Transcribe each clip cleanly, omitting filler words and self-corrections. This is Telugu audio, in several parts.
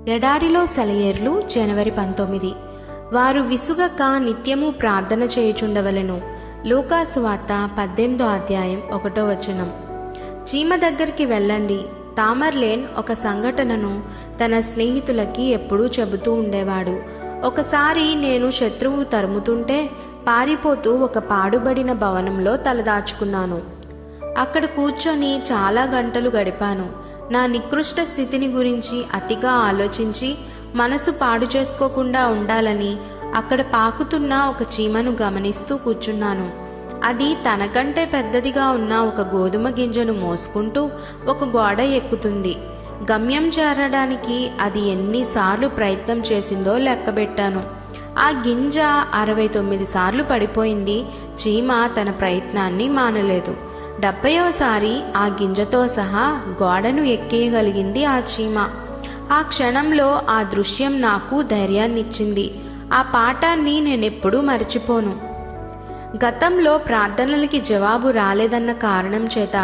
ఎడారిలో సెలయేర్లు జనవరి 19. వారు విసుగక నిత్యము ప్రార్థన చేయుచుండవలెను. లూకాసు వార్త 18వ అధ్యాయం 1వ వచనం. చీమ దగ్గరికి వెళ్ళండి. తామర్లేన్ ఒక సంఘటనను తన స్నేహితులకి ఎప్పుడూ చెబుతూ ఉండేవాడు. ఒకసారి నేను శత్రువు తరుముతుంటే పారిపోతూ ఒక పాడుబడిన భవనంలో తలదాచుకున్నాను. అక్కడ కూర్చొని చాలా గంటలు గడిపాను. నా నికృష్ట స్థితిని గురించి అతిగా ఆలోచించి మనసు పాడు చేసుకోకుండా ఉండాలని అక్కడ పాకుతున్న ఒక చీమను గమనిస్తూ కూర్చున్నాను. అది తనకంటే పెద్దదిగా ఉన్న ఒక గోధుమ గింజను మోసుకుంటూ ఒక గోడ ఎక్కుతుంది. గమ్యం చేరడానికి అది ఎన్నిసార్లు ప్రయత్నం చేసిందో లెక్కబెట్టాను. ఆ గింజ 69 సార్లు పడిపోయింది. చీమ తన ప్రయత్నాన్ని మానలేదు. 70వసారి ఆ గింజతో సహా గోడను ఎక్కేయగలిగింది ఆ చీమ. ఆ క్షణంలో ఆ దృశ్యం నాకు ధైర్యాన్నిచ్చింది. ఆ పాఠాన్ని నేనెప్పుడూ మర్చిపోను. గతంలో ప్రార్థనలకి జవాబు రాలేదన్న కారణం చేత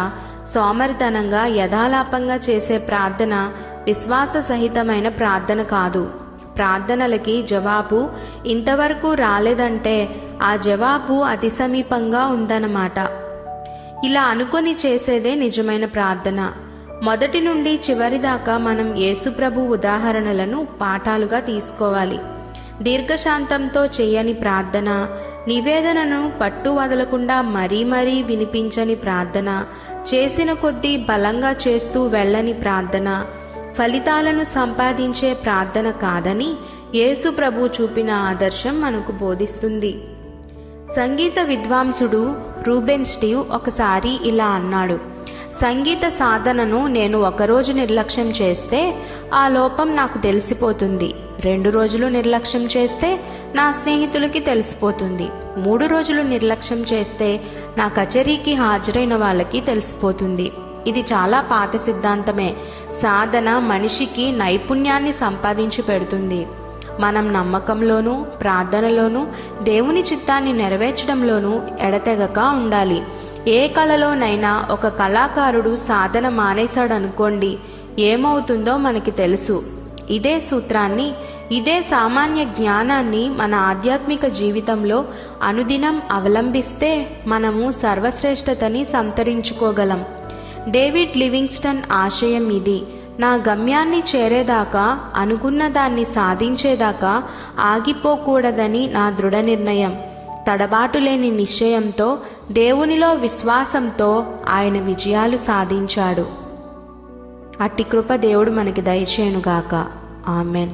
సోమరితనంగా యథాలాపంగా చేసే ప్రార్థన విశ్వాస సహితమైన ప్రార్థన కాదు. ప్రార్థనలకి జవాబు ఇంతవరకు రాలేదంటే ఆ జవాబు అతి సమీపంగా ఉందన్నమాట. ఇలా అనుకొని చేసేదే నిజమైన ప్రార్థన. మొదటి నుండి చివరి దాకా మనం యేసుప్రభు ఉదాహరణలను పాఠాలుగా తీసుకోవాలి. దీర్ఘశాంతంతో చేయని ప్రార్థన, నివేదనను పట్టు వదలకుండా మరీ మరీ వినిపించని ప్రార్థన, చేసిన కొద్దీ బలంగా చేస్తూ వెళ్ళని ప్రార్థన ఫలితాలను సంపాదించే ప్రార్థన కాదని యేసు ప్రభు చూపిన ఆదర్శం మనకు బోధిస్తుంది. సంగీత విద్వాంసుడు రూబెన్ స్టీవ్ ఒకసారి ఇలా అన్నాడు: సంగీత సాధనను నేను ఒకరోజు నిర్లక్ష్యం చేస్తే ఆ లోపం నాకు తెలిసిపోతుంది. 2 రోజులు నిర్లక్ష్యం చేస్తే నా స్నేహితులకి తెలిసిపోతుంది. 3 రోజులు నిర్లక్ష్యం చేస్తే నా కచేరీకి హాజరైన వాళ్ళకి తెలిసిపోతుంది. ఇది చాలా పాత సిద్ధాంతమే. సాధన మనిషికి నైపుణ్యాన్ని సంపాదించి పెడుతుంది. మనం నమ్మకంలోనూ ప్రార్థనలోనూ దేవుని చిత్తాన్ని నెరవేర్చడంలోనూ ఎడతెగక ఉండాలి. ఏ కళలోనైనా ఒక కళాకారుడు సాధన మానేశాడనుకోండి, ఏమవుతుందో మనకి తెలుసు. ఇదే సూత్రాన్ని, ఇదే సామాన్య జ్ఞానాన్ని మన ఆధ్యాత్మిక జీవితంలో అనుదినం అవలంబిస్తే మనము సర్వశ్రేష్టతని సంతరించుకోగలం. డేవిడ్ లివింగ్స్టన్ ఆశయం ఇది: నా గమ్యాన్ని చేరేదాకా, అనుకున్న దాన్ని సాధించేదాకా ఆగిపోకూడదని నా దృఢ నిర్ణయం. తడబాటు లేని నిశ్చయంతో, దేవునిలో విశ్వాసంతో ఆయన విజయాలు సాధించాడు. అట్టి కృప దేవుడు మనకి దయచేయునుగాక. ఆమెన్.